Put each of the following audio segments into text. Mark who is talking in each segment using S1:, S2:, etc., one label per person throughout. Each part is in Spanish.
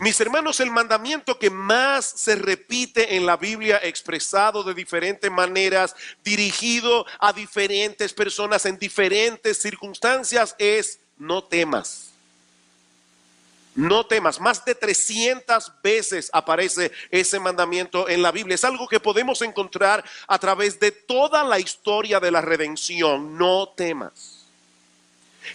S1: Mis hermanos, el mandamiento que más se repite en la Biblia, expresado de diferentes maneras, dirigido a diferentes personas en diferentes circunstancias, es: no temas. No temas. Más de 300 veces aparece ese mandamiento en la Biblia. Es algo que podemos encontrar a través de toda la historia de la redención. No temas.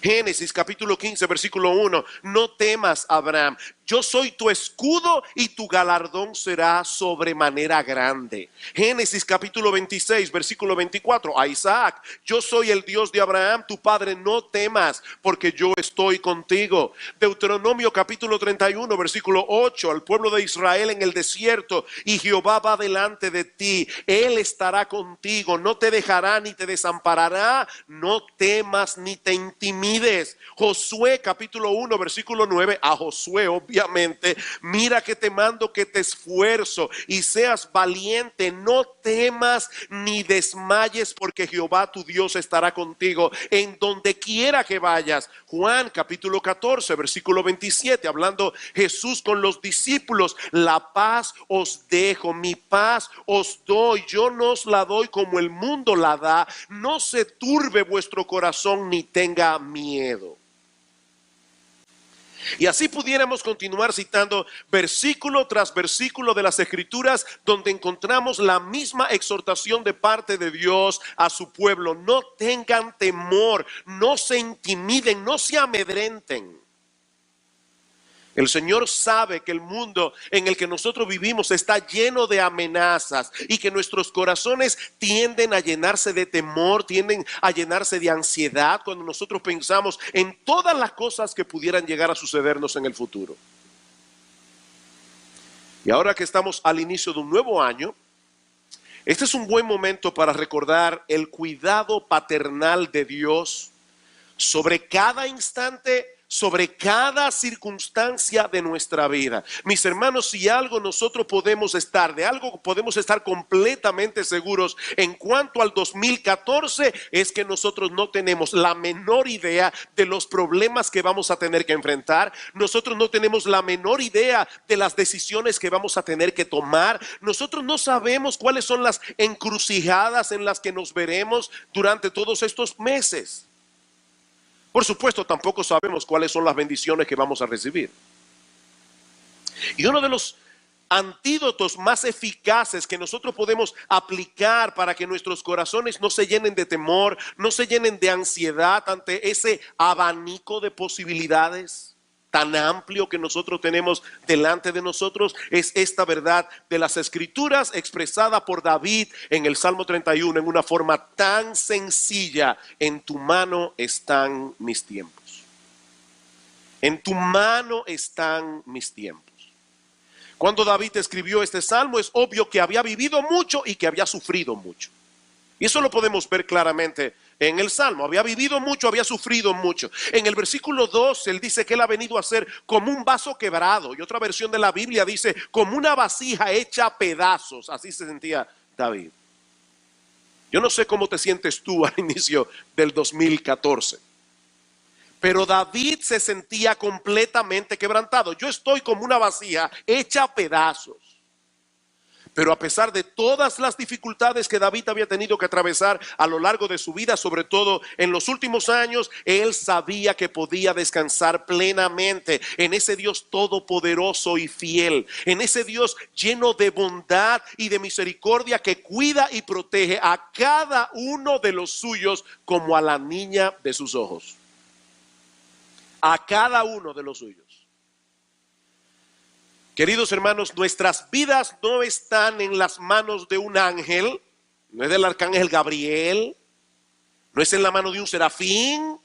S1: Génesis capítulo 15 versículo 1: no temas, Abraham, yo soy tu escudo y tu galardón será sobremanera grande. Génesis capítulo 26 versículo 24: a Isaac, yo soy el Dios de Abraham tu padre, no temas porque yo estoy contigo. Deuteronomio capítulo 31 versículo 8: al pueblo de Israel en el desierto, y Jehová va delante de ti, él estará contigo, no te dejará ni te desamparará, no temas ni te intimides. Josué capítulo 1 versículo 9: a Josué, obviamente, mira que te mando que te esfuerzo y seas valiente, no temas ni desmayes, porque Jehová tu Dios estará contigo en donde quiera que vayas. Juan capítulo 14 versículo 27, hablando Jesús con los discípulos: la paz os dejo, mi paz os doy, yo no os la doy como el mundo la da, no se turbe vuestro corazón ni tenga miedo. Y así pudiéramos continuar citando versículo tras versículo de las Escrituras, donde encontramos la misma exhortación de parte de Dios a su pueblo: no tengan temor, no se intimiden, no se amedrenten. El Señor sabe que el mundo en el que nosotros vivimos está lleno de amenazas y que nuestros corazones tienden a llenarse de temor, tienden a llenarse de ansiedad cuando nosotros pensamos en todas las cosas que pudieran llegar a sucedernos en el futuro. Y ahora que estamos al inicio de un nuevo año, este es un buen momento para recordar el cuidado paternal de Dios sobre cada instante, sobre cada circunstancia de nuestra vida. Mis hermanos, si algo nosotros podemos estar, de algo podemos estar completamente seguros en cuanto al 2014, es que nosotros no tenemos la menor idea de los problemas que vamos a tener que enfrentar. Nosotros no tenemos la menor idea de las decisiones que vamos a tener que tomar. Nosotros no sabemos cuáles son las encrucijadas en las que nos veremos durante todos estos meses. Por supuesto, tampoco sabemos cuáles son las bendiciones que vamos a recibir. Y uno de los antídotos más eficaces que nosotros podemos aplicar para que nuestros corazones no se llenen de temor, no se llenen de ansiedad ante ese abanico de posibilidades tan amplio que nosotros tenemos delante de nosotros, es esta verdad de las Escrituras expresada por David en el Salmo 31 en una forma tan sencilla: en tu mano están mis tiempos. En tu mano están mis tiempos. Cuando David escribió este salmo, es obvio que había vivido mucho y que había sufrido mucho. Y eso lo podemos ver claramente en el Salmo. Había vivido mucho, había sufrido mucho. En el versículo 2, él dice que él ha venido a ser como un vaso quebrado. Y otra versión de la Biblia dice como una vasija hecha a pedazos. Así se sentía David. Yo no sé cómo te sientes tú al inicio del 2014. Pero David se sentía completamente quebrantado. Yo estoy como una vasija hecha a pedazos. Pero a pesar de todas las dificultades que David había tenido que atravesar a lo largo de su vida, sobre todo en los últimos años, él sabía que podía descansar plenamente en ese Dios todopoderoso y fiel, en ese Dios lleno de bondad y de misericordia que cuida y protege a cada uno de los suyos como a la niña de sus ojos. A cada uno de los suyos. Queridos hermanos, nuestras vidas no están en las manos de un ángel, no es del arcángel Gabriel, no es en la mano de un serafín.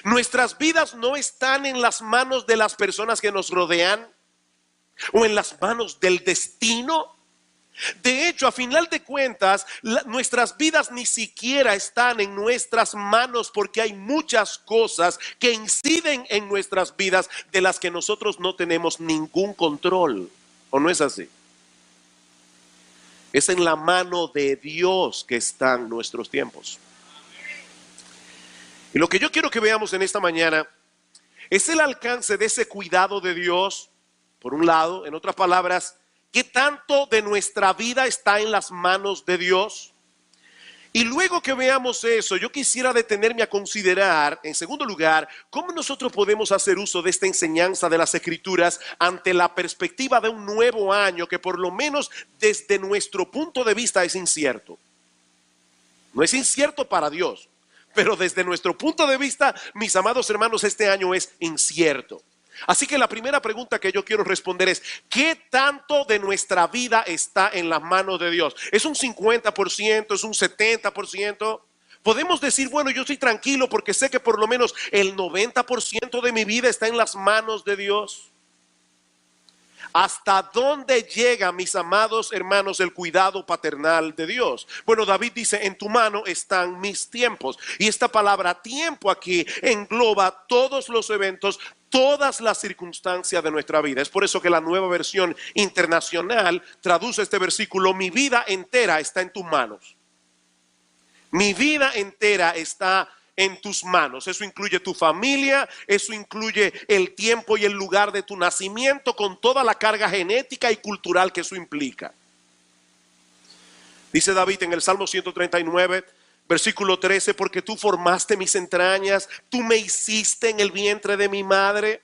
S1: Nuestras vidas no están en las manos de las personas que nos rodean o en las manos del destino. De hecho, a final de cuentas, nuestras vidas ni siquiera están en nuestras manos, porque hay muchas cosas que inciden en nuestras vidas de las que nosotros no tenemos ningún control. ¿O no es así? Es en la mano de Dios que están nuestros tiempos. Y lo que yo quiero que veamos en esta mañana es el alcance de ese cuidado de Dios Por un lado, en otras palabras, ¿qué tanto de nuestra vida está en las manos de Dios? Y luego que veamos eso, yo quisiera detenerme a considerar, en segundo lugar, cómo nosotros podemos hacer uso de esta enseñanza de las Escrituras ante la perspectiva de un nuevo año que por lo menos desde nuestro punto de vista es incierto. No es incierto para Dios, pero desde nuestro punto de vista, mis amados hermanos, este año es incierto. Así que la primera pregunta que yo quiero responder es, ¿qué tanto de nuestra vida está en las manos de Dios? ¿Es un 50%? ¿Es un 70%? Podemos decir, bueno, yo estoy tranquilo porque sé que por lo menos el 90% de mi vida está en las manos de Dios. ¿Hasta dónde llega, mis amados hermanos, el cuidado paternal de Dios? Bueno, David dice, en tu mano están mis tiempos. Y esta palabra tiempo aquí engloba todos los eventos, todas las circunstancias de nuestra vida. Es por eso que la Nueva Versión Internacional traduce este versículo, mi vida entera está en tus manos. Mi vida entera está en tus manos. Eso incluye tu familia, eso incluye el tiempo y el lugar de tu nacimiento con toda la carga genética y cultural que eso implica. Dice David en el Salmo 139, versículo 13, porque tú formaste mis entrañas, tú me hiciste en el vientre de mi madre.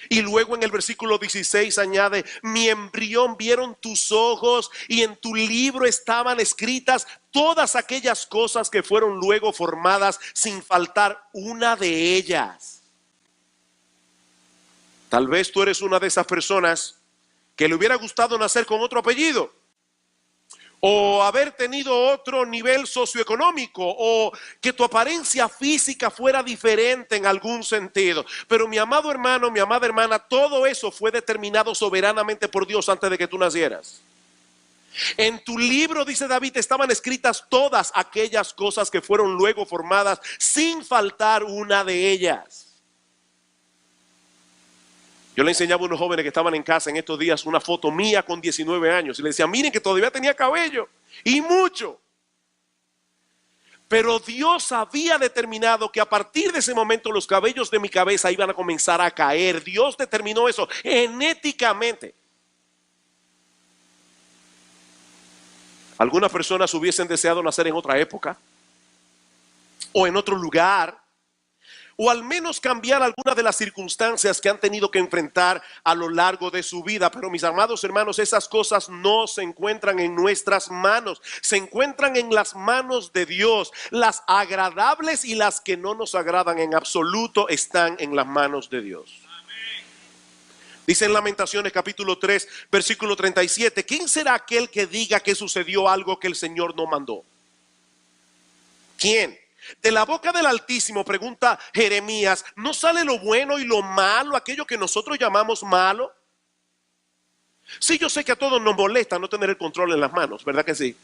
S1: Y luego en el versículo 16 añade, mi embrión vieron tus ojos y en tu libro estaban escritas todas aquellas cosas que fueron luego formadas sin faltar una de ellas. Tal vez tú eres una de esas personas que le hubiera gustado nacer con otro apellido, o haber tenido otro nivel socioeconómico, o que tu apariencia física fuera diferente en algún sentido. Pero mi amado hermano, mi amada hermana, todo eso fue determinado soberanamente por Dios antes de que tú nacieras. En tu libro, dice David, estaban escritas todas aquellas cosas que fueron luego formadas sin faltar una de ellas. Yo le enseñaba a unos jóvenes que estaban en casa en estos días una foto mía con 19 años y le decía, miren que todavía tenía cabello y mucho. Pero Dios había determinado que a partir de ese momento los cabellos de mi cabeza iban a comenzar a caer. Dios determinó eso genéticamente. Algunas personas hubiesen deseado nacer en otra época o en otro lugar, o al menos cambiar algunas de las circunstancias que han tenido que enfrentar a lo largo de su vida. Pero mis amados hermanos, esas cosas no se encuentran en nuestras manos, se encuentran en las manos de Dios. Las agradables y las que no nos agradan en absoluto están en las manos de Dios. Dice en Lamentaciones capítulo 3, versículo 37, ¿quién será aquel que diga que sucedió algo que el Señor no mandó? ¿Quién? De la boca del Altísimo, pregunta Jeremías, ¿no sale lo bueno y lo malo, aquello que nosotros llamamos malo? Sí, yo sé que a todos nos molesta no tener el control en las manos, ¿verdad que sí?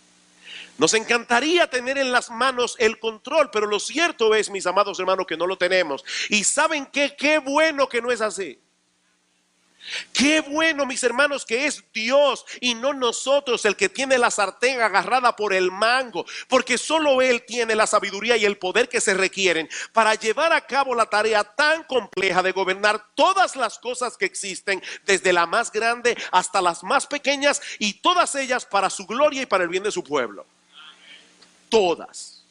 S1: Nos encantaría tener en las manos el control, pero lo cierto es, mis amados hermanos, que no lo tenemos. Y ¿saben qué? Qué bueno que no es así. Qué bueno, mis hermanos, que es Dios y no nosotros el que tiene la sartén agarrada por el mango, porque solo Él tiene la sabiduría y el poder que se requieren para llevar a cabo la tarea tan compleja de gobernar todas las cosas que existen, desde la más grande hasta las más pequeñas, y todas ellas para su gloria y para el bien de su pueblo. Todas.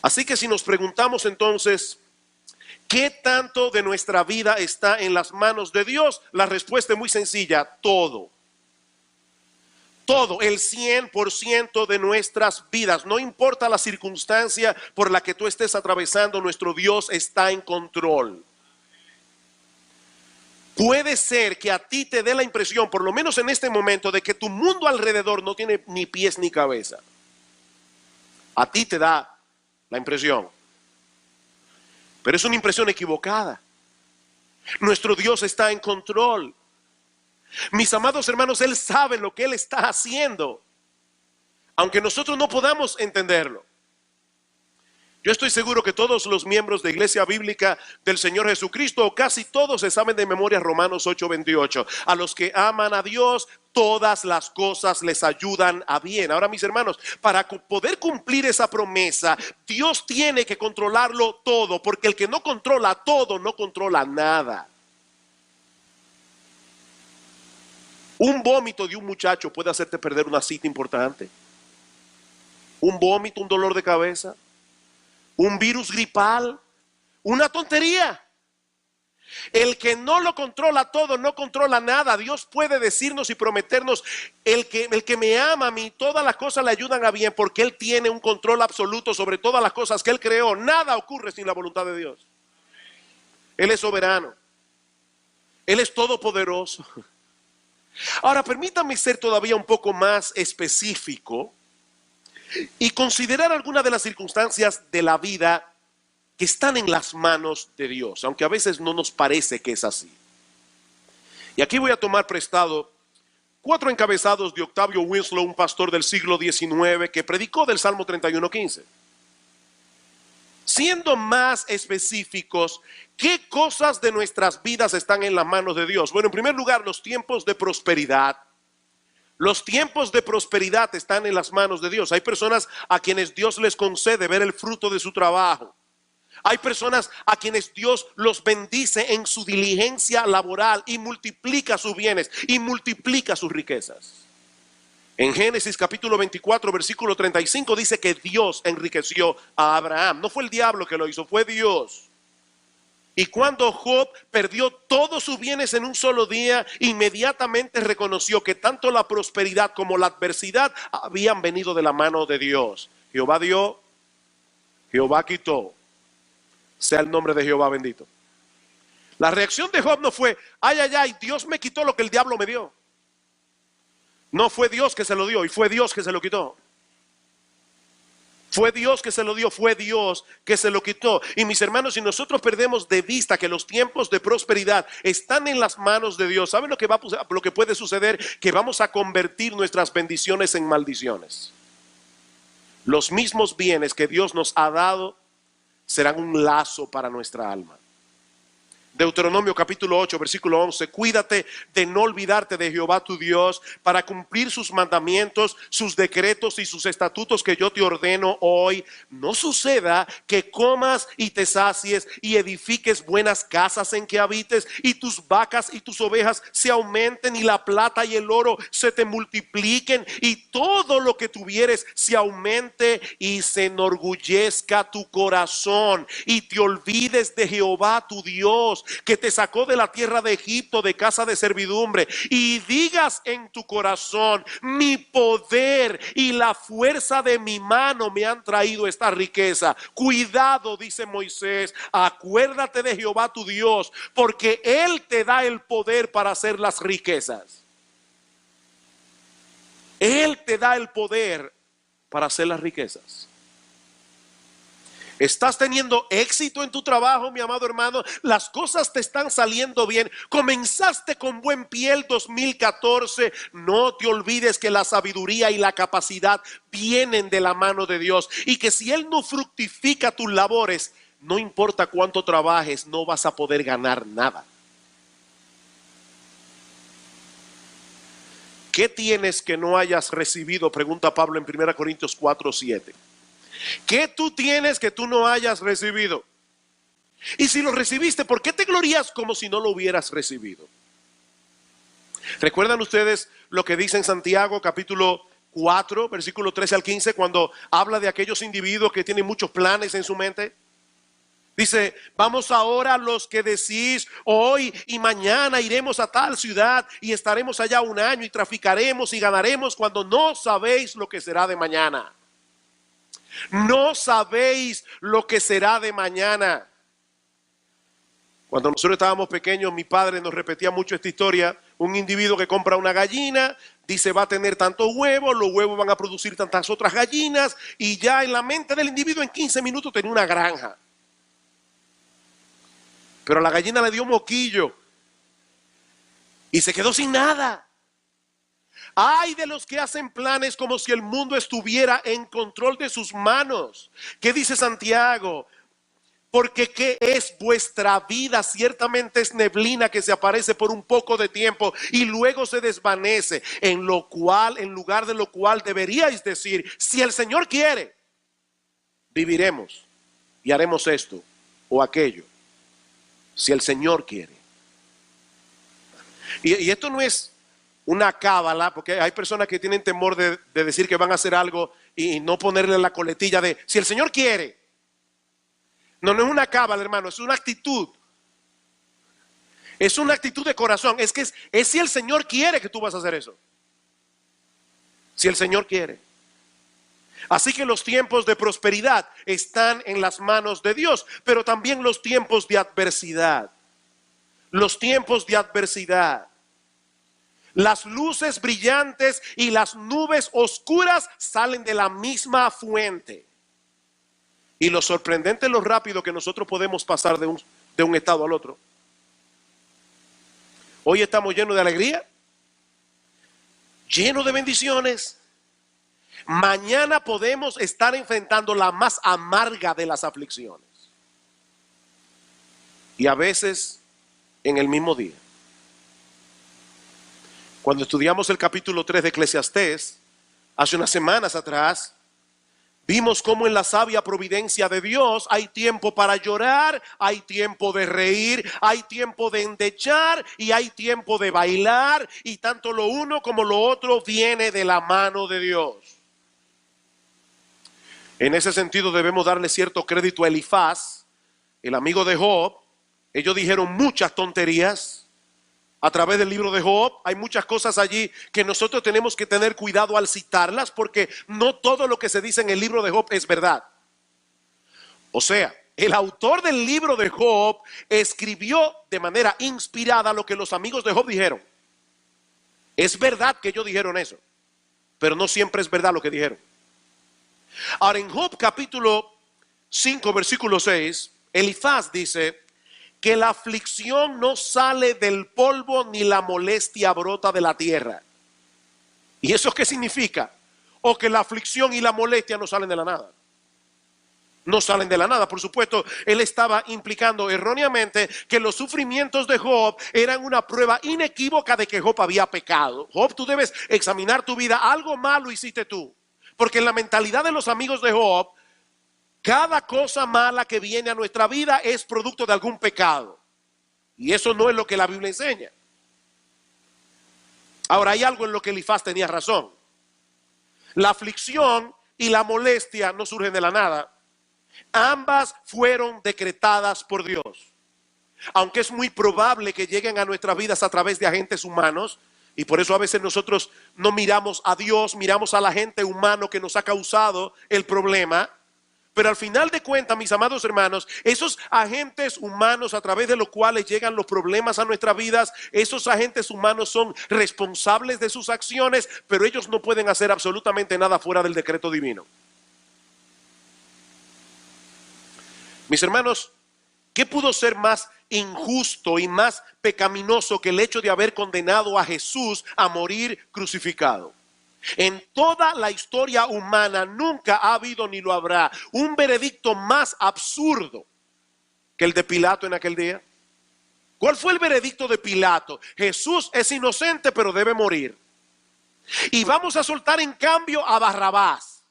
S1: Así que si nos preguntamos entonces, ¿qué tanto de nuestra vida está en las manos de Dios? La respuesta es muy sencilla, todo. Todo, el 100% de nuestras vidas. No importa la circunstancia por la que tú estés atravesando, nuestro Dios está en control. Puede ser que a ti te dé la impresión, por lo menos en este momento, de que tu mundo alrededor no tiene ni pies ni cabeza. A ti te da la impresión. Pero es una impresión equivocada. Nuestro Dios está en control. Mis amados hermanos, Él sabe lo que Él está haciendo, aunque nosotros no podamos entenderlo. Yo estoy seguro que todos los miembros de Iglesia Bíblica del Señor Jesucristo, o casi todos, se saben de memoria Romanos 8:28. A los que aman a Dios, todas las cosas les ayudan a bien. Ahora, mis hermanos, para poder cumplir esa promesa, Dios tiene que controlarlo todo, porque el que no controla todo, no controla nada. Un vómito de un muchacho puede hacerte perder una cita importante. Un vómito, un dolor de cabeza, un virus gripal, una tontería. El que no lo controla todo, no controla nada. Dios puede decirnos y prometernos, el que me ama a mí, todas las cosas le ayudan a bien, porque Él tiene un control absoluto sobre todas las cosas que Él creó. Nada ocurre sin la voluntad de Dios. Él es soberano. Él es todopoderoso. Ahora, permítanme ser todavía un poco más específico y considerar algunas de las circunstancias de la vida que están en las manos de Dios, aunque a veces no nos parece que es así. Y aquí voy a tomar prestado 4 encabezados de Octavio Winslow, un pastor del siglo XIX que predicó del Salmo 31:15. Siendo más específicos, ¿qué cosas de nuestras vidas están en las manos de Dios? Bueno, en primer lugar, los tiempos de prosperidad. Los tiempos de prosperidad están en las manos de Dios. Hay personas a quienes Dios les concede ver el fruto de su trabajo. Hay personas a quienes Dios los bendice en su diligencia laboral y multiplica sus bienes y multiplica sus riquezas. En Génesis capítulo 24, versículo 35 dice que Dios enriqueció a Abraham. No fue el diablo que lo hizo, fue Dios. Y cuando Job perdió todos sus bienes en un solo día, inmediatamente reconoció que tanto la prosperidad como la adversidad habían venido de la mano de Dios. Jehová dio, Jehová quitó. Sea el nombre de Jehová bendito. La reacción de Job no fue, ay, ay, ay, Dios me quitó lo que el diablo me dio. No fue Dios que se lo dio y fue Dios que se lo quitó. Fue Dios que se lo dio, fue Dios que se lo quitó. Y mis hermanos, si nosotros perdemos de vista que los tiempos de prosperidad están en las manos de Dios, ¿saben lo que puede suceder? Que vamos a convertir nuestras bendiciones en maldiciones. Los mismos bienes que Dios nos ha dado serán un lazo para nuestra alma. Deuteronomio capítulo 8, versículo 11. Cuídate de no olvidarte de Jehová tu Dios para cumplir sus mandamientos, sus decretos y sus estatutos que yo te ordeno hoy. No suceda que comas y te sacies y edifiques buenas casas en que habites y tus vacas y tus ovejas se aumenten y la plata y el oro se te multipliquen y todo lo que tuvieres se aumente y se enorgullezca tu corazón y te olvides de Jehová tu Dios, que te sacó de la tierra de Egipto, de casa de servidumbre, y digas en tu corazón, mi poder y la fuerza de mi mano me han traído esta riqueza. Cuidado, dice Moisés, acuérdate de Jehová tu Dios, porque Él te da el poder para hacer las riquezas. Él te da el poder para hacer las riquezas. ¿Estás teniendo éxito en tu trabajo, mi amado hermano? Las cosas te están saliendo bien. Comenzaste con buen pie el 2014. No te olvides que la sabiduría y la capacidad vienen de la mano de Dios. Y que si Él no fructifica tus labores, no importa cuánto trabajes, no vas a poder ganar nada. ¿Qué tienes que no hayas recibido? Pregunta Pablo en 1 Corintios 4:7. ¿Qué tú tienes que tú no hayas recibido? Y si lo recibiste, ¿por qué te glorías como si no lo hubieras recibido? ¿Recuerdan ustedes lo que dice en Santiago capítulo 4, versículo 13 al 15, cuando habla de aquellos individuos que tienen muchos planes en su mente? Dice, vamos ahora los que decís, hoy y mañana iremos a tal ciudad y estaremos allá un año y traficaremos y ganaremos, cuando no sabéis lo que será de mañana. No sabéis lo que será de mañana. Cuando nosotros estábamos pequeños, mi padre nos repetía mucho esta historia. Un individuo que compra una gallina, dice va a tener tantos huevos, los huevos van a producir tantas otras gallinas, y ya en la mente del individuo en 15 minutos tenía una granja. Pero a la gallina le dio moquillo y se quedó sin nada. Ay de los que hacen planes como si el mundo estuviera en control de sus manos. ¿Qué dice Santiago? Porque ¿qué es vuestra vida? Ciertamente es neblina que se aparece por un poco de tiempo y luego se desvanece. En lugar de lo cual deberíais decir, si el Señor quiere, viviremos y haremos esto o aquello. Si el Señor quiere. Y esto no es una cábala, porque hay personas que tienen temor de decir que van a hacer algo y no ponerle la coletilla de si el Señor quiere. No, no es una cábala, hermano, es una actitud. Es una actitud de corazón. Es que es si el Señor quiere que tú vas a hacer eso. Si el Señor quiere. Así que los tiempos de prosperidad están en las manos de Dios, pero también los tiempos de adversidad. Los tiempos de adversidad. Las luces brillantes y las nubes oscuras salen de la misma fuente. Y lo sorprendente es lo rápido que nosotros podemos pasar de un estado al otro. Hoy estamos llenos de alegría, llenos de bendiciones. Mañana podemos estar enfrentando la más amarga de las aflicciones. Y a veces en el mismo día. Cuando estudiamos el capítulo 3 de Eclesiastés, hace unas semanas atrás, vimos cómo en la sabia providencia de Dios hay tiempo para llorar, hay tiempo de reír, hay tiempo de endechar y hay tiempo de bailar. Y tanto lo uno como lo otro viene de la mano de Dios. En ese sentido debemos darle cierto crédito a Elifaz, el amigo de Job. Ellos dijeron muchas tonterías. A través del libro de Job hay muchas cosas allí que nosotros tenemos que tener cuidado al citarlas, porque no todo lo que se dice en el libro de Job es verdad. O sea, el autor del libro de Job escribió de manera inspirada lo que los amigos de Job dijeron. Es verdad que ellos dijeron eso, pero no siempre es verdad lo que dijeron. Ahora, en Job capítulo 5 versículo 6, Elifaz dice que la aflicción no sale del polvo ni la molestia brota de la tierra. ¿Y eso qué significa? O que la aflicción y la molestia no salen de la nada. No salen de la nada, por supuesto. Él estaba implicando erróneamente que los sufrimientos de Job eran una prueba inequívoca de que Job había pecado. Job, tú debes examinar tu vida. Algo malo hiciste tú. Porque en la mentalidad de los amigos de Job, cada cosa mala que viene a nuestra vida es producto de algún pecado. Y eso no es lo que la Biblia enseña. Ahora, hay algo en lo que Elifaz tenía razón. La aflicción y la molestia no surgen de la nada. Ambas fueron decretadas por Dios. Aunque es muy probable que lleguen a nuestras vidas a través de agentes humanos, y por eso a veces nosotros no miramos a Dios, miramos a la gente humana que nos ha causado el problema. Pero al final de cuentas, mis amados hermanos, esos agentes humanos a través de los cuales llegan los problemas a nuestras vidas, esos agentes humanos son responsables de sus acciones, pero ellos no pueden hacer absolutamente nada fuera del decreto divino. Mis hermanos, ¿qué pudo ser más injusto y más pecaminoso que el hecho de haber condenado a Jesús a morir crucificado? En toda la historia humana nunca ha habido ni lo habrá un veredicto más absurdo que el de Pilato en aquel día. ¿Cuál fue el veredicto de Pilato? Jesús es inocente pero debe morir. Y vamos a soltar en cambio a Barrabás.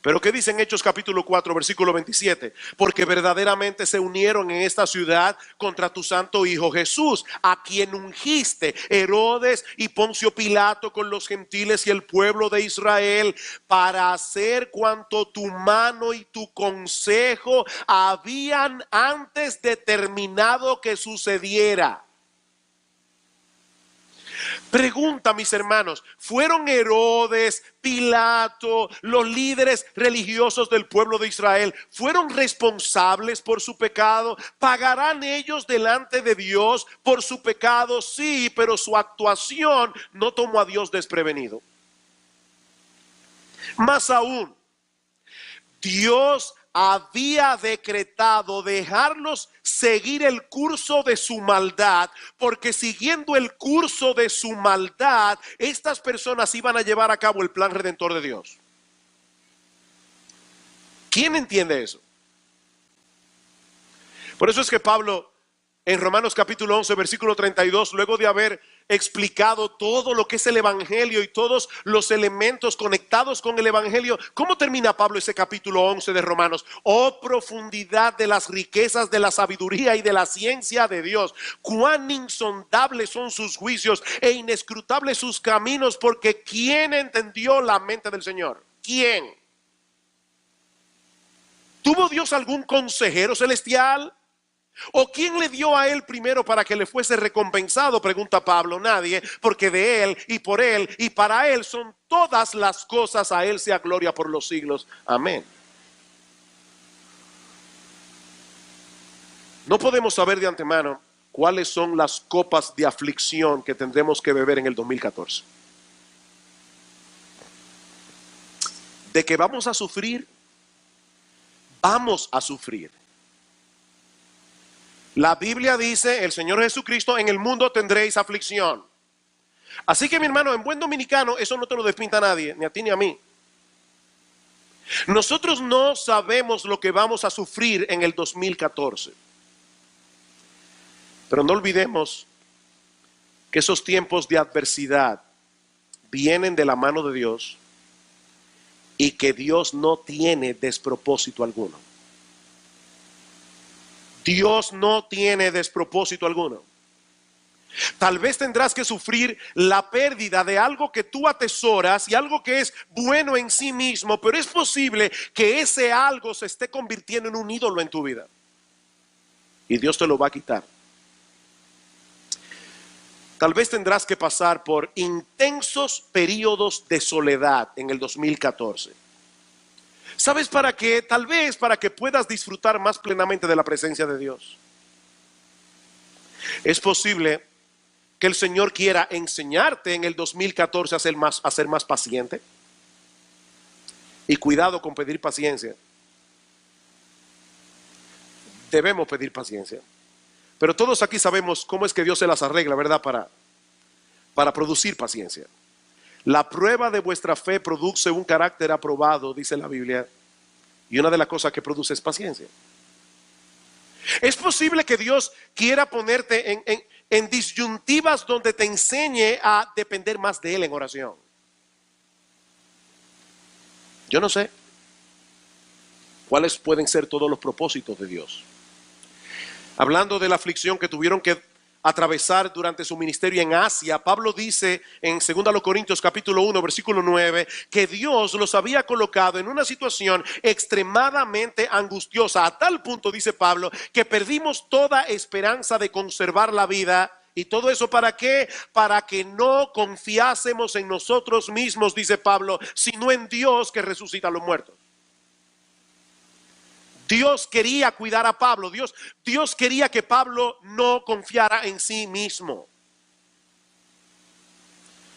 S1: Pero ¿qué dice en Hechos capítulo 4 versículo 27? Porque verdaderamente se unieron en esta ciudad contra tu santo Hijo Jesús, a quien ungiste Herodes y Poncio Pilato con los gentiles y el pueblo de Israel, para hacer cuanto tu mano y tu consejo habían antes determinado que sucediera. Pregunta, mis hermanos, ¿fueron Herodes, Pilato, los líderes religiosos del pueblo de Israel, fueron responsables por su pecado? ¿Pagarán ellos delante de Dios por su pecado? Sí, pero su actuación no tomó a Dios desprevenido. Más aún, Dios había decretado dejarlos seguir el curso de su maldad, porque siguiendo el curso de su maldad, estas personas iban a llevar a cabo el plan redentor de Dios. ¿Quién entiende eso? Por eso es que Pablo en Romanos capítulo 11, versículo 32, luego de haber explicado todo lo que es el Evangelio y todos los elementos conectados con el Evangelio, ¿cómo termina Pablo ese capítulo 11 de Romanos? Oh profundidad de las riquezas de la sabiduría y de la ciencia de Dios, cuán insondables son sus juicios e inescrutables sus caminos, porque ¿quién entendió la mente del Señor? ¿Quién? ¿Tuvo Dios algún consejero celestial? ¿O quién le dio a él primero para que le fuese recompensado? Pregunta Pablo. Nadie, porque de él y por él y para él son todas las cosas. A él sea gloria por los siglos. Amén. No podemos saber de antemano cuáles son las copas de aflicción que tendremos que beber en el 2014. De que vamos a sufrir, vamos a sufrir. La Biblia dice, el Señor Jesucristo, en el mundo tendréis aflicción. Así que mi hermano, en buen dominicano, eso no te lo despinta a nadie, ni a ti ni a mí. Nosotros no sabemos lo que vamos a sufrir en el 2014. Pero no olvidemos que esos tiempos de adversidad vienen de la mano de Dios y que Dios no tiene despropósito alguno. Dios no tiene despropósito alguno. Tal vez tendrás que sufrir la pérdida de algo que tú atesoras y algo que es bueno en sí mismo, pero es posible que ese algo se esté convirtiendo en un ídolo en tu vida. Y Dios te lo va a quitar. Tal vez tendrás que pasar por intensos periodos de soledad en el 2014. ¿Sabes para qué? Tal vez para que puedas disfrutar más plenamente de la presencia de Dios. Es posible que el Señor quiera enseñarte en el 2014 a ser más paciente. Y cuidado con pedir paciencia. Debemos pedir paciencia. Pero todos aquí sabemos cómo es que Dios se las arregla, ¿verdad? Para producir paciencia. La prueba de vuestra fe produce un carácter aprobado, dice la Biblia. Y una de las cosas que produce es paciencia. Es posible que Dios quiera ponerte en disyuntivas donde te enseñe a depender más de Él en oración. Yo no sé cuáles pueden ser todos los propósitos de Dios. Hablando de la aflicción que tuvieron que atravesar durante su ministerio en Asia, Pablo dice en 2 Corintios capítulo 1 versículo 9 que Dios los había colocado en una situación extremadamente angustiosa, a tal punto, dice Pablo, que perdimos toda esperanza de conservar la vida. ¿Y todo eso para qué? Para que no confiásemos en nosotros mismos, dice Pablo, sino en Dios que resucita a los muertos. Dios quería cuidar a Pablo. Dios quería que Pablo no confiara en sí mismo.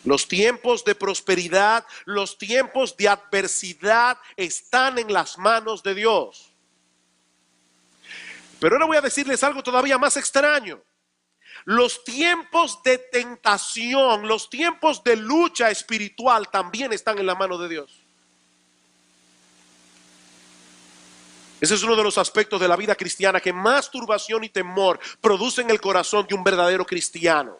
S1: Los tiempos de prosperidad, los tiempos de adversidad están en las manos de Dios. Pero ahora voy a decirles algo todavía más extraño. Los tiempos de tentación, los tiempos de lucha espiritual también están en la mano de Dios. Ese es uno de los aspectos de la vida cristiana que más turbación y temor produce en el corazón de un verdadero cristiano.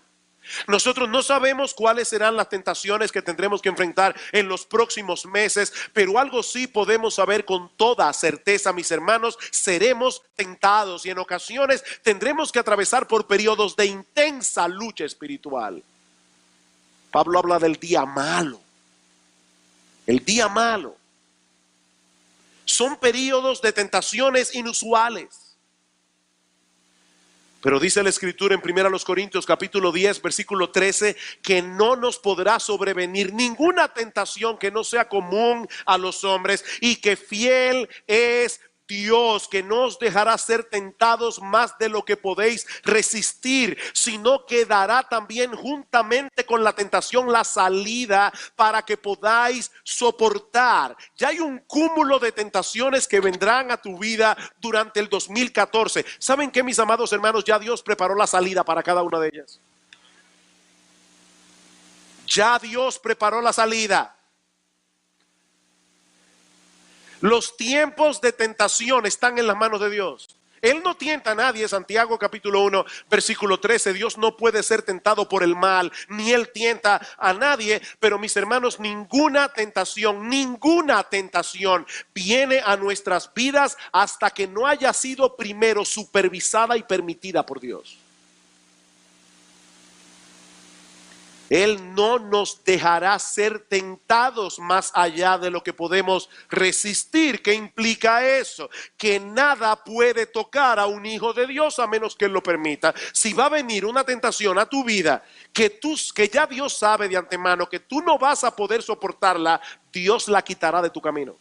S1: Nosotros no sabemos cuáles serán las tentaciones que tendremos que enfrentar en los próximos meses, pero algo sí podemos saber con toda certeza, mis hermanos: seremos tentados y en ocasiones tendremos que atravesar por periodos de intensa lucha espiritual. Pablo habla del día malo. El día malo. Son periodos de tentaciones inusuales. Pero dice la Escritura en 1 Corintios capítulo 10 versículo 13 que no nos podrá sobrevenir ninguna tentación que no sea común a los hombres, y que fiel es Dios, que no os dejará ser tentados más de lo que podéis resistir, sino que dará también juntamente con la tentación la salida para que podáis soportar. Ya hay un cúmulo de tentaciones que vendrán a tu vida durante el 2014. ¿Saben qué, mis amados hermanos? Ya Dios preparó la salida para cada una de ellas. Ya Dios preparó la salida. Los tiempos de tentación están en las manos de Dios. Él no tienta a nadie. Santiago capítulo 1 versículo 13, Dios no puede ser tentado por el mal, ni Él tienta a nadie. Pero mis hermanos, ninguna tentación viene a nuestras vidas hasta que no haya sido primero supervisada y permitida por Dios. Él no nos dejará ser tentados más allá de lo que podemos resistir. ¿Qué implica eso? Que nada puede tocar a un hijo de Dios a menos que Él lo permita. Si va a venir una tentación a tu vida que ya Dios sabe de antemano que tú no vas a poder soportarla, Dios la quitará de tu camino.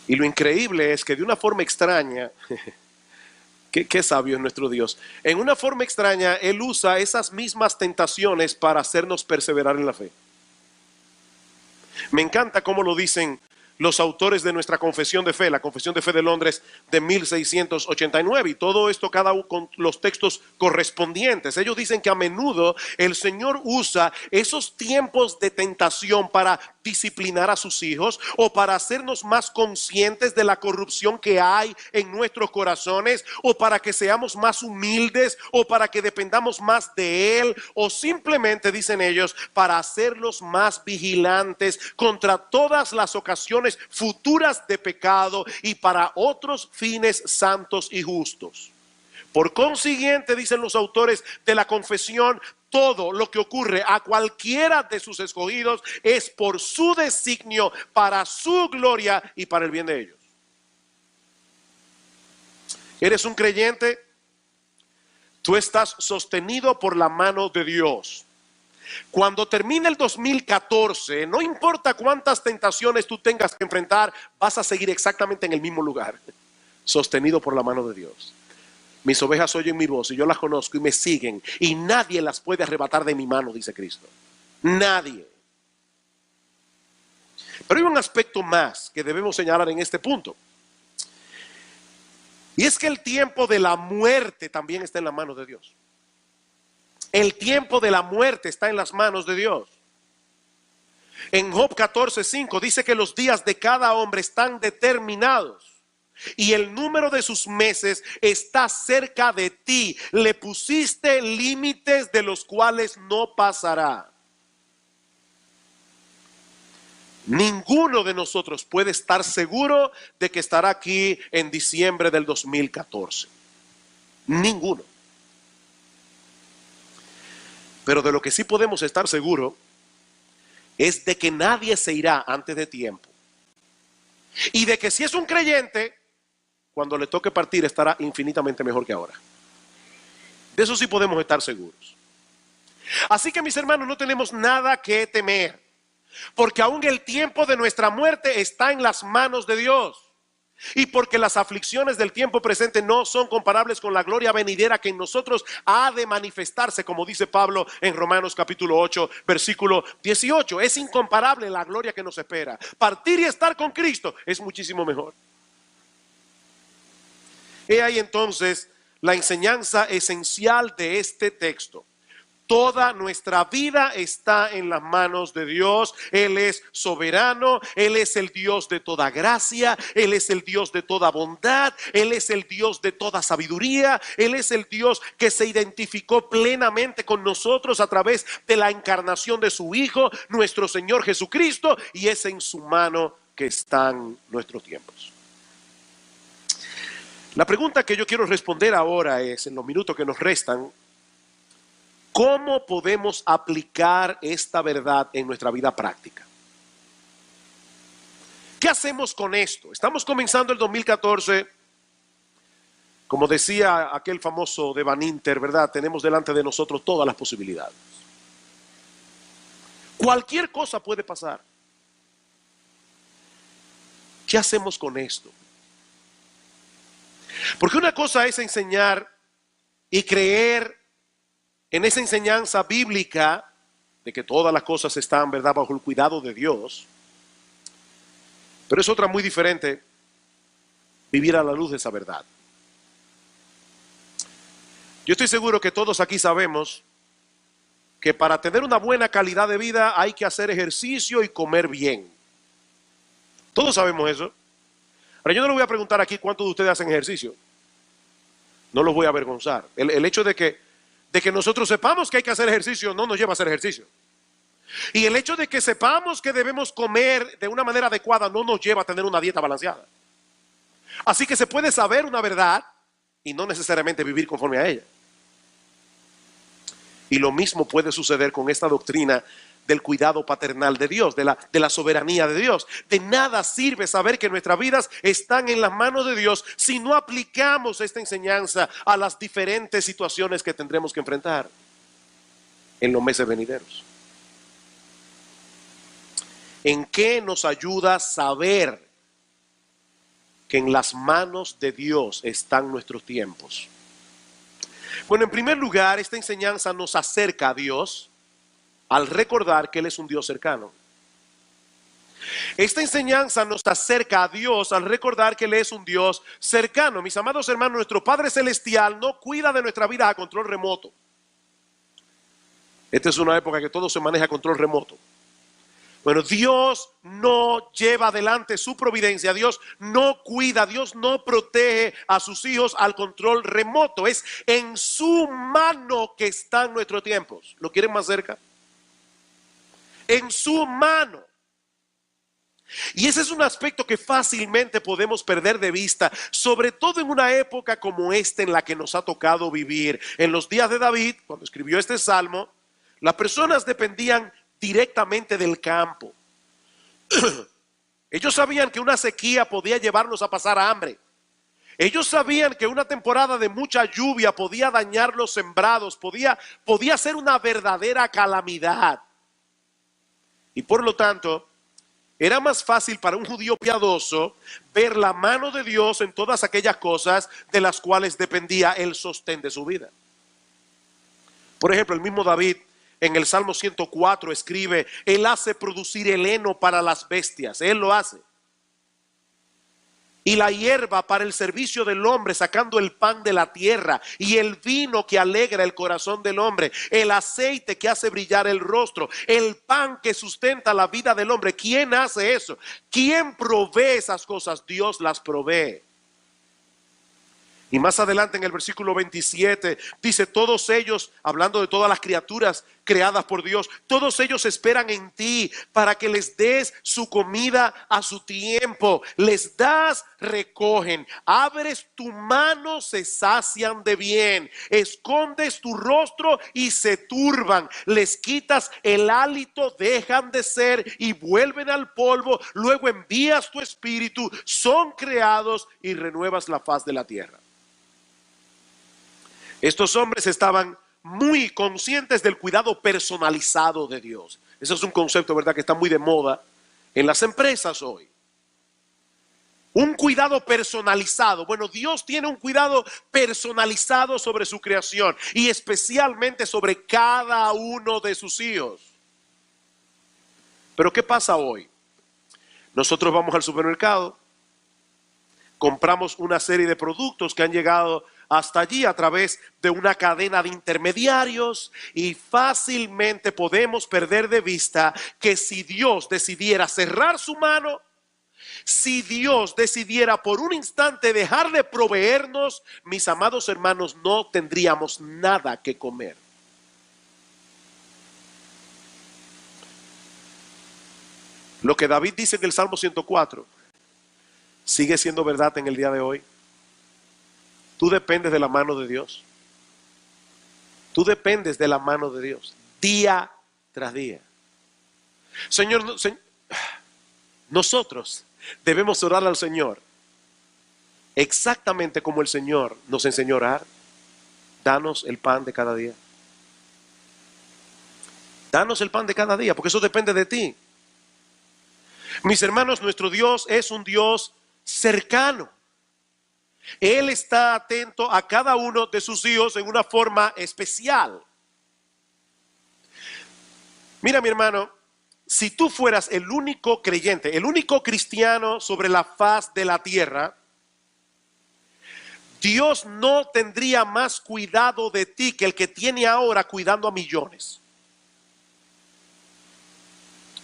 S1: Y lo increíble es que de una forma extraña, qué sabio es nuestro Dios, en una forma extraña Él usa esas mismas tentaciones para hacernos perseverar en la fe. Me encanta cómo lo dicen los autores de nuestra confesión de fe, la Confesión de Fe de Londres de 1689, y todo esto cada uno con los textos correspondientes. Ellos dicen que a menudo el Señor usa esos tiempos de tentación para disciplinar a sus hijos o para hacernos más conscientes de la corrupción que hay en nuestros corazones, o para que seamos más humildes, o para que dependamos más de Él, o simplemente, dicen ellos, para hacerlos más vigilantes contra todas las ocasiones futuras de pecado y para otros fines santos y justos. Por consiguiente, dicen los autores de la confesión, todo lo que ocurre a cualquiera de sus escogidos es por su designio, para su gloria y para el bien de ellos. ¿Eres un creyente? Tú estás sostenido por la mano de Dios. Cuando termine el 2014, no importa cuántas tentaciones tú tengas que enfrentar, vas a seguir exactamente en el mismo lugar, sostenido por la mano de Dios. Mis ovejas oyen mi voz y yo las conozco y me siguen, y nadie las puede arrebatar de mi mano, dice Cristo. Nadie. Pero hay un aspecto más que debemos señalar en este punto. Y es que el tiempo de la muerte también está en las manos de Dios. El tiempo de la muerte está en las manos de Dios. En Job 14:5 dice que los días de cada hombre están determinados y el número de sus meses está cerca de ti. Le pusiste límites de los cuales no pasará. Ninguno de nosotros puede estar seguro de que estará aquí en diciembre del 2014. Ninguno. Pero de lo que sí podemos estar seguros es de que nadie se irá antes de tiempo. Y de que si es un creyente, cuando le toque partir estará infinitamente mejor que ahora. De eso sí podemos estar seguros. Así que, mis hermanos, no tenemos nada que temer, porque aún el tiempo de nuestra muerte está en las manos de Dios. Y porque las aflicciones del tiempo presente no son comparables con la gloria venidera que en nosotros ha de manifestarse, como dice Pablo en Romanos capítulo 8, versículo 18. Es incomparable la gloria que nos espera. Partir y estar con Cristo es muchísimo mejor. He ahí entonces la enseñanza esencial de este texto. Toda nuestra vida está en las manos de Dios. Él es soberano, Él es el Dios de toda gracia, Él es el Dios de toda bondad, Él es el Dios de toda sabiduría, Él es el Dios que se identificó plenamente con nosotros a través de la encarnación de su Hijo, nuestro Señor Jesucristo, y es en su mano que están nuestros tiempos. La pregunta que yo quiero responder ahora es, en los minutos que nos restan, ¿cómo podemos aplicar esta verdad en nuestra vida práctica? ¿Qué hacemos con esto? Estamos comenzando el 2014. Como decía aquel famoso de Van Inter, ¿verdad? Tenemos delante de nosotros todas las posibilidades. Cualquier cosa puede pasar. ¿Qué hacemos con esto? Porque una cosa es enseñar y creer en esa enseñanza bíblica de que todas las cosas están, ¿verdad?, bajo el cuidado de Dios. Pero es otra muy diferente vivir a la luz de esa verdad. Yo estoy seguro que todos aquí sabemos que para tener una buena calidad de vida hay que hacer ejercicio y comer bien. Todos sabemos eso. Ahora, yo no le voy a preguntar aquí cuántos de ustedes hacen ejercicio. No los voy a avergonzar. El hecho de que nosotros sepamos que hay que hacer ejercicio no nos lleva a hacer ejercicio. Y el hecho de que sepamos que debemos comer de una manera adecuada no nos lleva a tener una dieta balanceada. Así que se puede saber una verdad y no necesariamente vivir conforme a ella. Y lo mismo puede suceder con esta doctrina del cuidado paternal de Dios, de la soberanía de Dios. De nada sirve saber que nuestras vidas están en las manos de Dios si no aplicamos esta enseñanza a las diferentes situaciones que tendremos que enfrentar en los meses venideros. ¿En qué nos ayuda saber que en las manos de Dios están nuestros tiempos? Bueno, en primer lugar, esta enseñanza nos acerca a Dios al recordar que Él es un Dios cercano. Esta enseñanza nos acerca a Dios al recordar que Él es un Dios cercano. Mis amados hermanos, nuestro Padre Celestial no cuida de nuestra vida a control remoto. Esta es una época que todo se maneja a control remoto. Bueno, Dios no lleva adelante su providencia, Dios no cuida, Dios no protege a sus hijos al control remoto. Es en su mano que están nuestros tiempos. ¿Lo quieren más cerca? En su mano. Y ese es un aspecto que fácilmente podemos perder de vista, sobre todo en una época como esta en la que nos ha tocado vivir. En los días de David, cuando escribió este salmo, las personas dependían directamente del campo. Ellos sabían que una sequía podía llevarlos a pasar hambre. Ellos sabían que una temporada de mucha lluvia podía dañar los sembrados, podía ser una verdadera calamidad. Y por lo tanto, era más fácil para un judío piadoso ver la mano de Dios en todas aquellas cosas de las cuales dependía el sostén de su vida. Por ejemplo, el mismo David en el Salmo 104 escribe: Él hace producir el heno para las bestias, Él lo hace. Y la hierba para el servicio del hombre, sacando el pan de la tierra, y el vino que alegra el corazón del hombre, el aceite que hace brillar el rostro, el pan que sustenta la vida del hombre. ¿Quién hace eso? ¿Quién provee esas cosas? Dios las provee. Y más adelante en el versículo 27 dice: todos ellos, hablando de todas las criaturas creadas por Dios, todos ellos esperan en ti para que les des su comida a su tiempo. Les das, recogen. Abres tu mano, se sacian de bien. Escondes tu rostro y se turban. Les quitas el hálito, dejan de ser y vuelven al polvo. Luego envías tu espíritu, son creados y renuevas la faz de la tierra. Estos hombres estaban muy conscientes del cuidado personalizado de Dios. Ese es un concepto, ¿verdad?, que está muy de moda en las empresas hoy. Un cuidado personalizado. Bueno, Dios tiene un cuidado personalizado sobre su creación y especialmente sobre cada uno de sus hijos. Pero ¿qué pasa hoy? Nosotros vamos al supermercado, compramos una serie de productos que han llegado hasta allí a través de una cadena de intermediarios y fácilmente podemos perder de vista que si Dios decidiera cerrar su mano, si Dios decidiera por un instante dejar de proveernos, mis amados hermanos, no tendríamos nada que comer. Lo que David dice en el Salmo 104 sigue siendo verdad en el día de hoy. Tú dependes de la mano de Dios. Tú dependes de la mano de Dios día tras día. Señor, nosotros debemos orar al Señor exactamente como el Señor nos enseñó a orar. Danos el pan de cada día. Danos el pan de cada día, porque eso depende de ti. Mis hermanos, nuestro Dios es un Dios cercano. Él está atento a cada uno de sus hijos en una forma especial. Mira, mi hermano, si tú fueras el único creyente, el único cristiano sobre la faz de la tierra, Dios no tendría más cuidado de ti que el que tiene ahora cuidando a millones.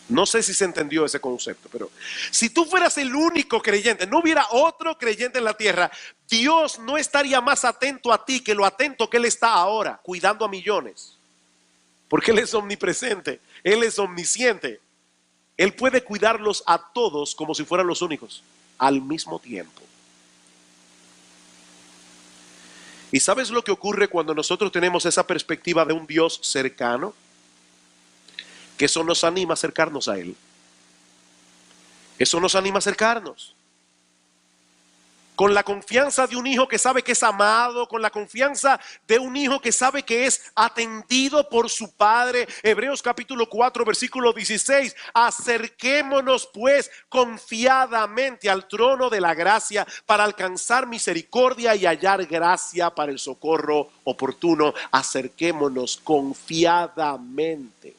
S1: No sé si se entendió ese concepto, pero si tú fueras el único creyente, no hubiera otro creyente en la tierra, Dios no estaría más atento a ti que lo atento que Él está ahora, cuidando a millones. Porque Él es omnipresente, Él es omnisciente. Él puede cuidarlos a todos como si fueran los únicos, al mismo tiempo. ¿Y sabes lo que ocurre cuando nosotros tenemos esa perspectiva de un Dios cercano? Que eso nos anima a acercarnos a Él. Eso nos anima a acercarnos. Con la confianza de un hijo que sabe que es amado, con la confianza de un hijo que sabe que es atendido por su padre. Hebreos capítulo 4, versículo 16. Acerquémonos pues confiadamente al trono de la gracia para alcanzar misericordia y hallar gracia para el socorro oportuno. Acerquémonos confiadamente.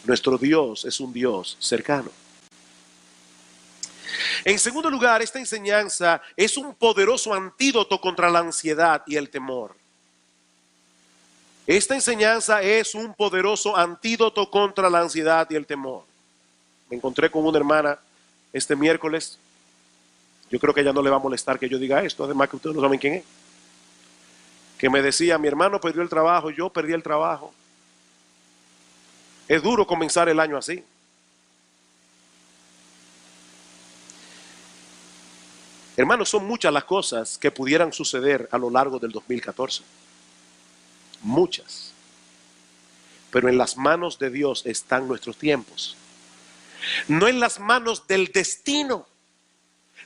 S1: Nuestro Dios es un Dios cercano. En segundo lugar, esta enseñanza es un poderoso antídoto contra la ansiedad y el temor. Esta enseñanza es un poderoso antídoto contra la ansiedad y el temor. Me encontré con una hermana este miércoles. Yo creo que a ella no le va a molestar que yo diga esto, además que ustedes no saben quién es. Que me decía, mi hermano perdió el trabajo, yo perdí el trabajo. Es duro comenzar el año así. Hermanos, son muchas las cosas que pudieran suceder a lo largo del 2014. Muchas. Pero en las manos de Dios están nuestros tiempos. No en las manos del destino.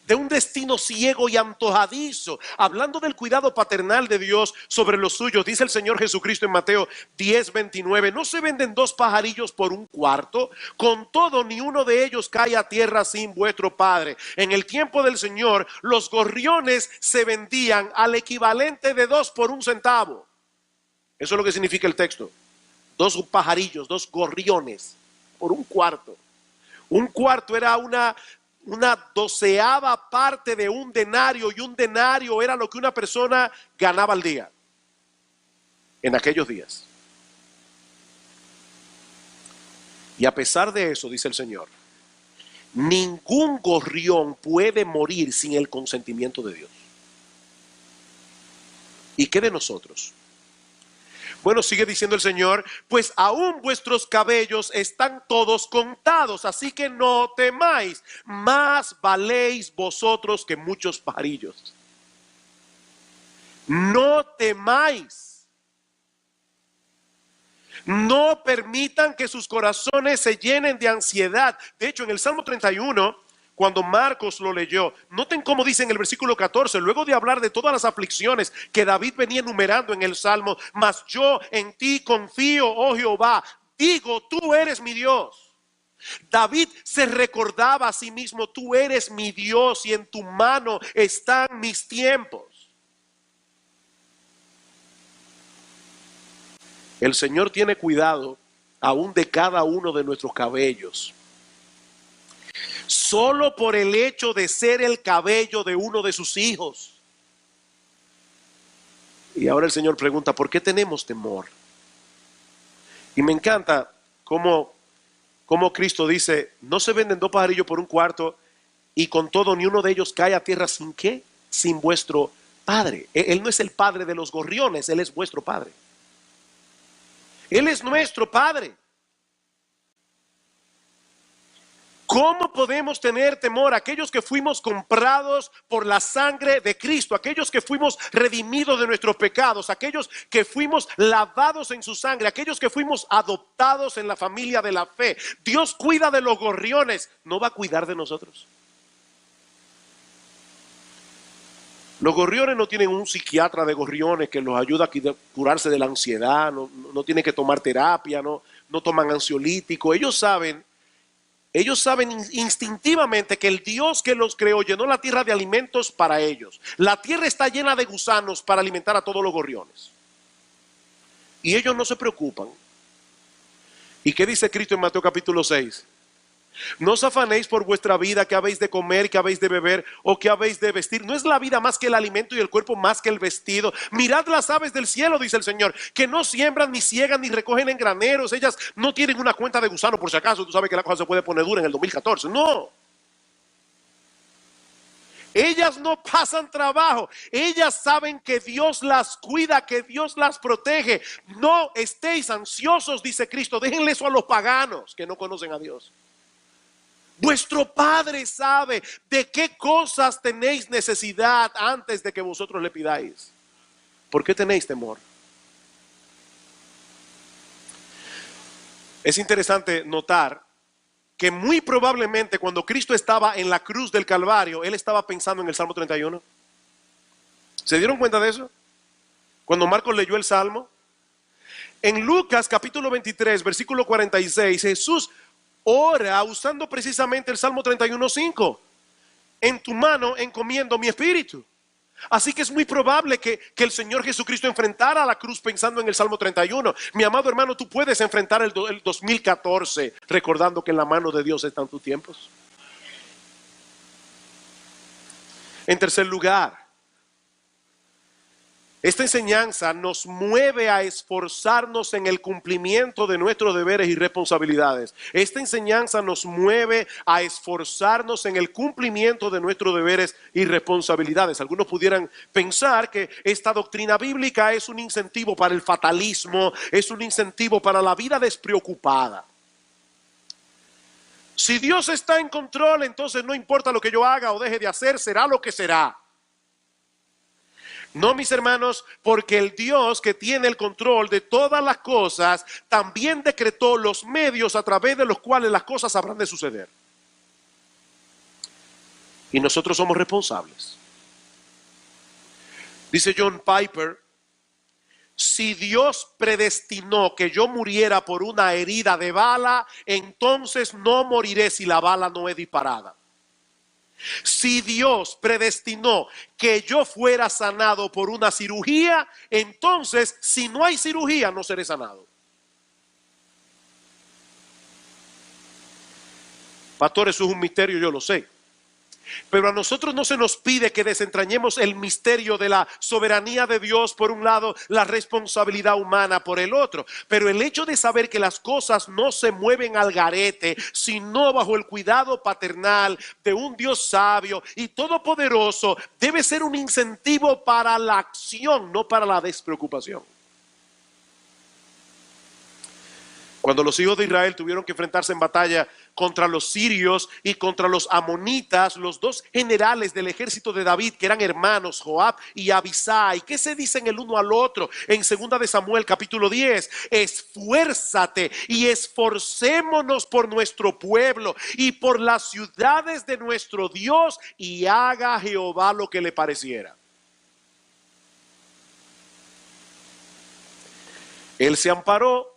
S1: De un destino ciego y antojadizo. Hablando del cuidado paternal de Dios sobre los suyos, dice el Señor Jesucristo en Mateo 10:29, ¿no se venden 2 pajarillos por un cuarto? Con todo, ni uno de ellos cae a tierra sin vuestro Padre. En el tiempo del Señor, los gorriones se vendían al equivalente de 2 por 1 centavo. Eso es lo que significa el texto. 2 pajarillos, 2 gorriones por un cuarto. Un cuarto era una 12ª parte de un denario, y un denario era lo que una persona ganaba al día en aquellos días. Y a pesar de eso, dice el Señor, ningún gorrión puede morir sin el consentimiento de Dios. ¿Y qué de nosotros? Bueno, sigue diciendo el Señor, pues aún vuestros cabellos están todos contados, así que no temáis, más valéis vosotros que muchos pajarillos. No temáis. No permitan que sus corazones se llenen de ansiedad. De hecho, en el Salmo 31, cuando Marcos lo leyó, noten cómo dice en el versículo 14, luego de hablar de todas las aflicciones que David venía enumerando en el Salmo, mas yo en ti confío, oh Jehová, digo, tú eres mi Dios. David se recordaba a sí mismo, tú eres mi Dios y en tu mano están mis tiempos. El Señor tiene cuidado aún de cada uno de nuestros cabellos. Solo por el hecho de ser el cabello de uno de sus hijos. Y ahora el Señor pregunta, ¿por qué tenemos temor? Y me encanta cómo Cristo dice, no se venden 2 pajarillos por un cuarto, y con todo ni uno de ellos cae a tierra sin ¿qué? Sin vuestro Padre. Él no es el Padre de los gorriones, Él es vuestro Padre. Él es nuestro Padre. ¿Cómo podemos tener temor? Aquellos que fuimos comprados por la sangre de Cristo, aquellos que fuimos redimidos de nuestros pecados, aquellos que fuimos lavados en su sangre, aquellos que fuimos adoptados en la familia de la fe. Dios cuida de los gorriones, ¿no va a cuidar de nosotros? Los gorriones no tienen un psiquiatra de gorriones que los ayuda a curarse de la ansiedad, no tienen que tomar terapia, no toman ansiolítico. Ellos saben instintivamente que el Dios que los creó llenó la tierra de alimentos para ellos. La tierra está llena de gusanos para alimentar a todos los gorriones. Y ellos no se preocupan. ¿Y qué dice Cristo en Mateo capítulo 6? No os afanéis por vuestra vida, que habéis de comer, que habéis de beber o que habéis de vestir. ¿No es la vida más que el alimento y el cuerpo más que el vestido? Mirad las aves del cielo, dice el Señor, que no siembran, ni ciegan, ni recogen en graneros. Ellas no tienen una cuenta de gusano, por si acaso. Tú sabes que la cosa se puede poner dura en el 2014. No. Ellas no pasan trabajo. Ellas saben que Dios las cuida, que Dios las protege. No estéis ansiosos, dice Cristo. Déjenle eso a los paganos que no conocen a Dios. Vuestro Padre sabe de qué cosas tenéis necesidad antes de que vosotros le pidáis. ¿Por qué tenéis temor? Es interesante notar que muy probablemente cuando Cristo estaba en la cruz del Calvario, Él estaba pensando en el Salmo 31. ¿Se dieron cuenta de eso? Cuando Marcos leyó el Salmo. En Lucas capítulo 23, versículo 46, Jesús ora usando precisamente el Salmo 31:5. En tu mano encomiendo mi espíritu. Así que es muy probable que el Señor Jesucristo enfrentara la cruz pensando en el Salmo 31. Mi amado hermano, tú puedes enfrentar el 2014 recordando que en la mano de Dios están tus tiempos. En tercer lugar, esta enseñanza nos mueve a esforzarnos en el cumplimiento de nuestros deberes y responsabilidades. Esta enseñanza nos mueve a esforzarnos en el cumplimiento de nuestros deberes y responsabilidades. Algunos pudieran pensar que esta doctrina bíblica es un incentivo para el fatalismo, es un incentivo para la vida despreocupada. Si Dios está en control, entonces no importa lo que yo haga o deje de hacer, será lo que será. No, mis hermanos, porque el Dios que tiene el control de todas las cosas también decretó los medios a través de los cuales las cosas habrán de suceder. Y nosotros somos responsables. Dice John Piper, si Dios predestinó que yo muriera por una herida de bala, entonces no moriré si la bala no es disparada. Si Dios predestinó que yo fuera sanado por una cirugía, entonces si no hay cirugía no seré sanado. Pastor, eso es un misterio, yo lo sé. Pero a nosotros no se nos pide que desentrañemos el misterio de la soberanía de Dios por un lado, la responsabilidad humana por el otro. Pero el hecho de saber que las cosas no se mueven al garete, sino bajo el cuidado paternal de un Dios sabio y todopoderoso, debe ser un incentivo para la acción, no para la despreocupación. Cuando los hijos de Israel tuvieron que enfrentarse en batalla contra los sirios y contra los amonitas, los dos generales del ejército de David, que eran hermanos, Joab y Abisai, ¿qué se dicen el uno al otro? En 2 de Samuel capítulo 10, esfuérzate y esforcémonos por nuestro pueblo y por las ciudades de nuestro Dios, y haga Jehová lo que le pareciera. Él se amparó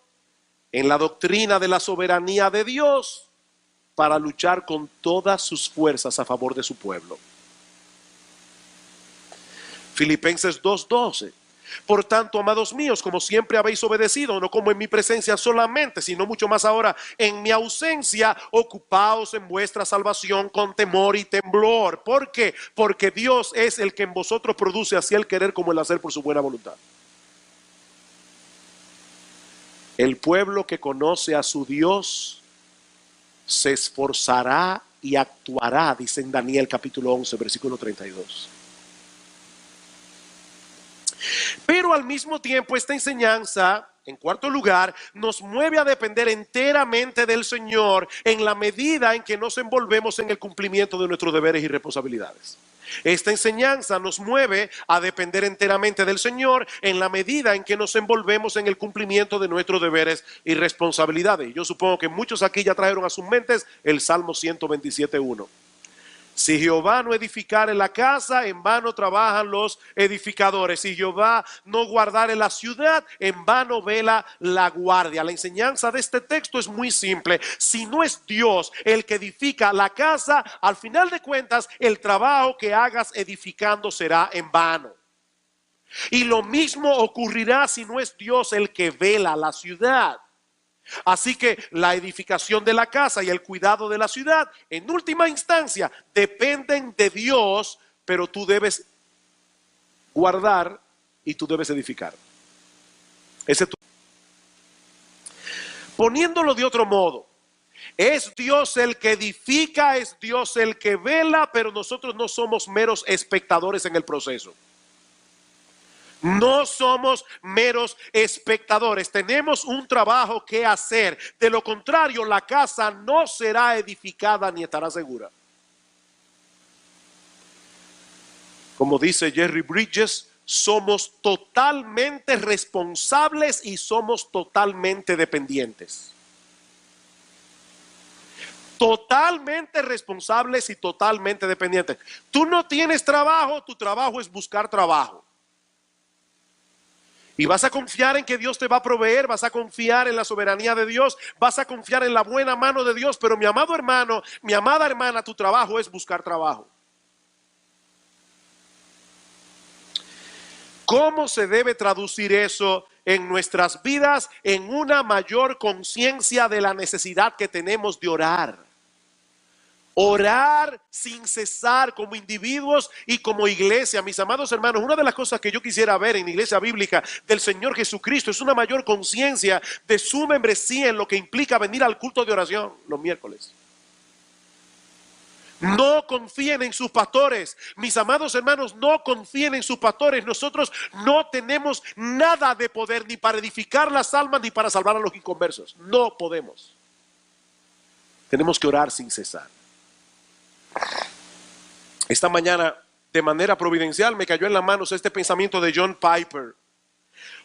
S1: en la doctrina de la soberanía de Dios para luchar con todas sus fuerzas a favor de su pueblo. Filipenses 2:12. Por tanto, amados míos, como siempre habéis obedecido, no como en mi presencia solamente, sino mucho más ahora en mi ausencia, ocupaos en vuestra salvación con temor y temblor. ¿Por qué? Porque Dios es el que en vosotros produce así el querer como el hacer por su buena voluntad. El pueblo que conoce a su Dios se esforzará y actuará, dice en Daniel capítulo 11, versículo 32. Pero al mismo tiempo esta enseñanza, en cuarto lugar, nos mueve a depender enteramente del Señor en la medida en que nos envolvemos en el cumplimiento de nuestros deberes y responsabilidades. Esta enseñanza nos mueve a depender enteramente del Señor en la medida en que nos envolvemos en el cumplimiento de nuestros deberes y responsabilidades. Yo supongo que muchos aquí ya trajeron a sus mentes el Salmo 127:1. Si Jehová no edificare la casa, en vano trabajan los edificadores. Si Jehová no guardare la ciudad, en vano vela la guardia. La enseñanza de este texto es muy simple. Si no es Dios el que edifica la casa, al final de cuentas, el trabajo que hagas edificando será en vano. Y lo mismo ocurrirá si no es Dios el que vela la ciudad. Así que la edificación de la casa y el cuidado de la ciudad, en última instancia, dependen de Dios, pero tú debes guardar y tú debes edificar. Ese es tu... Poniéndolo de otro modo, es Dios el que edifica, es Dios el que vela, pero nosotros no somos meros espectadores en el proceso. No somos meros espectadores, tenemos un trabajo que hacer. De lo contrario, la casa no será edificada ni estará segura. Como dice Jerry Bridges, somos totalmente responsables y somos totalmente dependientes. Totalmente responsables y totalmente dependientes. Tú no tienes trabajo, tu trabajo es buscar trabajo. Y vas a confiar en que Dios te va a proveer, vas a confiar en la soberanía de Dios, vas a confiar en la buena mano de Dios. Pero mi amado hermano, mi amada hermana, tu trabajo es buscar trabajo. ¿Cómo se debe traducir eso en nuestras vidas? En una mayor conciencia de la necesidad que tenemos de orar. Orar sin cesar como individuos y como iglesia. Mis amados hermanos, una de las cosas que yo quisiera ver en la iglesia bíblica del Señor Jesucristo es una mayor conciencia de su membresía en lo que implica venir al culto de oración los miércoles. No confíen en sus pastores. Mis amados hermanos, no confíen en sus pastores. Nosotros no tenemos nada de poder ni para edificar las almas ni para salvar a los inconversos. No podemos. Tenemos que orar sin cesar. Esta mañana, de manera providencial, me cayó en las manos este pensamiento de John Piper.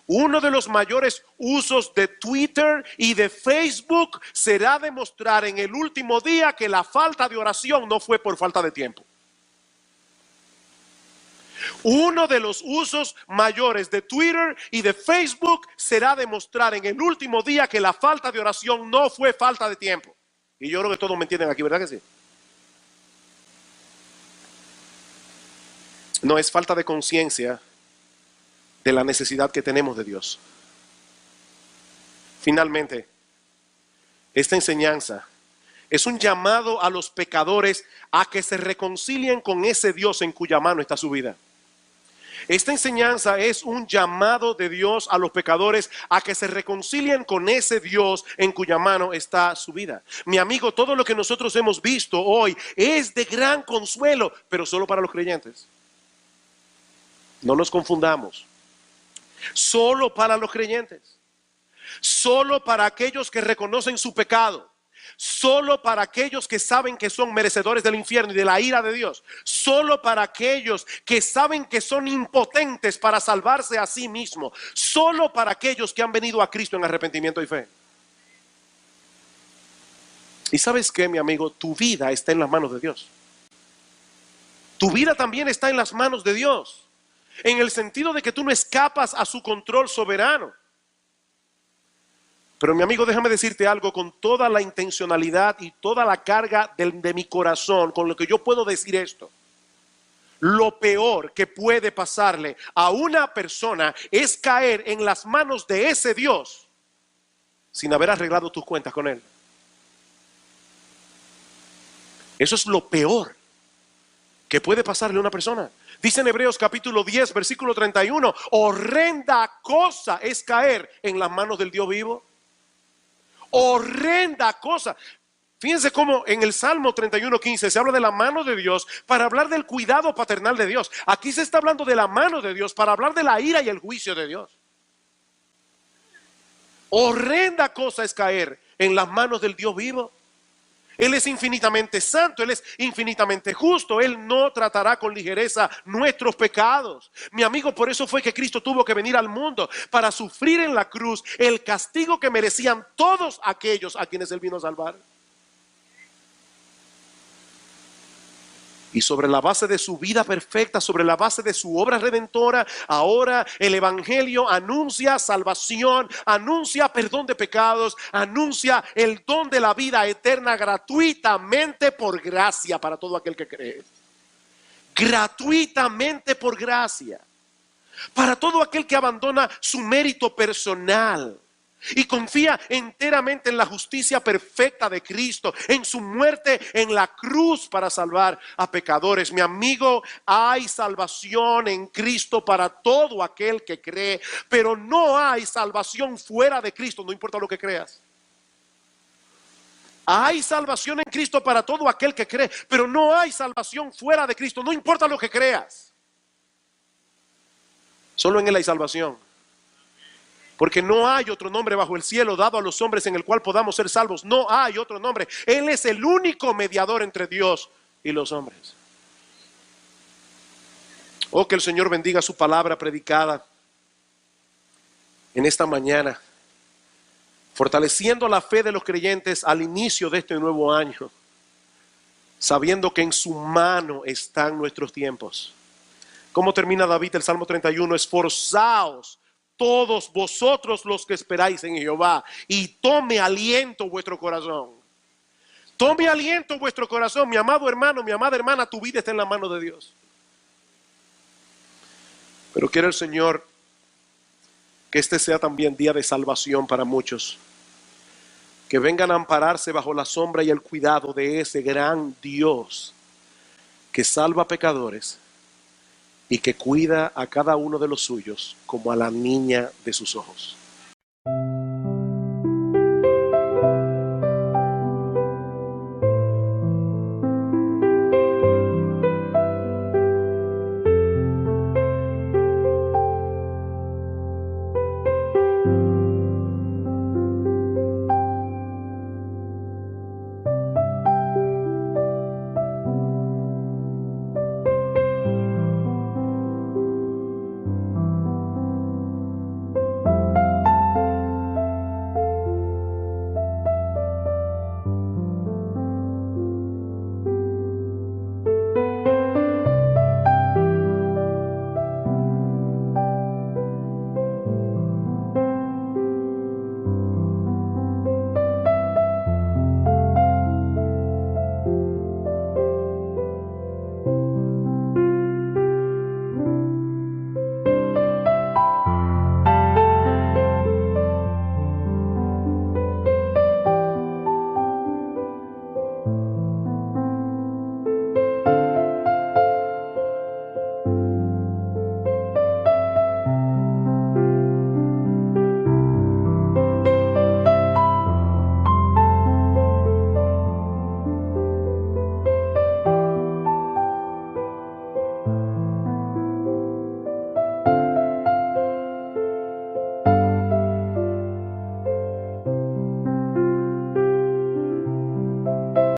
S1: Uno de los mayores usos de Twitter y de Facebook será demostrar en el último día que la falta de oración no fue por falta de tiempo. Uno de los usos mayores de Twitter y de Facebook será demostrar en el último día que la falta de oración no fue falta de tiempo. Y yo creo que todos me entienden aquí, ¿verdad que sí? No es falta de conciencia de la necesidad que tenemos de Dios. Finalmente, esta enseñanza es un llamado a los pecadores a que se reconcilien con ese Dios en cuya mano está su vida. Esta enseñanza es un llamado de Dios a los pecadores a que se reconcilien con ese Dios en cuya mano está su vida. Mi amigo, todo lo que nosotros hemos visto hoy es de gran consuelo, pero solo para los creyentes. No nos confundamos. Solo para los creyentes. Solo para aquellos que reconocen su pecado. Solo para aquellos que saben que son merecedores del infierno y de la ira de Dios. Solo para aquellos que saben que son impotentes para salvarse a sí mismos. Solo para aquellos que han venido a Cristo en arrepentimiento y fe. Y ¿sabes qué, mi amigo? Tu vida está en las manos de Dios. Tu vida también está en las manos de Dios. En el sentido de que tú no escapas a su control soberano. Pero mi amigo, déjame decirte algo con toda la intencionalidad y toda la carga de mi corazón, con lo que yo puedo decir esto. Lo peor que puede pasarle a una persona es caer en las manos de ese Dios sin haber arreglado tus cuentas con Él. Eso es lo peor que puede pasarle a una persona. Dice en Hebreos capítulo 10, versículo 31, horrenda cosa es caer en las manos del Dios vivo. Horrenda cosa. Fíjense cómo en el Salmo 31:15 se habla de la mano de Dios para hablar del cuidado paternal de Dios. Aquí se está hablando de la mano de Dios para hablar de la ira y el juicio de Dios. Horrenda cosa es caer en las manos del Dios vivo. Él es infinitamente santo, Él es infinitamente justo, Él no tratará con ligereza nuestros pecados. Mi amigo, por eso fue que Cristo tuvo que venir al mundo para sufrir en la cruz el castigo que merecían todos aquellos a quienes Él vino a salvar. Y sobre la base de su vida perfecta, sobre la base de su obra redentora, ahora el Evangelio anuncia salvación, anuncia perdón de pecados, anuncia el don de la vida eterna gratuitamente por gracia para todo aquel que cree. Gratuitamente por gracia. Para todo aquel que abandona su mérito personal. y confía enteramente en la justicia perfecta de Cristo, en su muerte en la cruz para salvar a pecadores. Mi amigo, hay salvación en Cristo para todo aquel que cree, pero no hay salvación fuera de Cristo, no importa lo que creas. Hay salvación en Cristo para todo aquel que cree, pero no hay salvación fuera de Cristo, no importa lo que creas. Solo en Él hay salvación. Porque no hay otro nombre bajo el cielo dado a los hombres en el cual podamos ser salvos. No hay otro nombre. Él es el único mediador entre Dios y los hombres. Oh, que el Señor bendiga su palabra predicada en esta mañana, fortaleciendo la fe de los creyentes al inicio de este nuevo año, sabiendo que en su mano están nuestros tiempos. ¿Cómo termina David el Salmo 31? Esforzaos todos vosotros los que esperáis en Jehová, y tome aliento vuestro corazón. Tome aliento vuestro corazón, mi amado hermano, mi amada hermana, tu vida está en la mano de Dios. Pero quiere el Señor que este sea también día de salvación para muchos, que vengan a ampararse bajo la sombra y el cuidado de ese gran Dios que salva pecadores y que cuida a cada uno de los suyos como a la niña de sus ojos.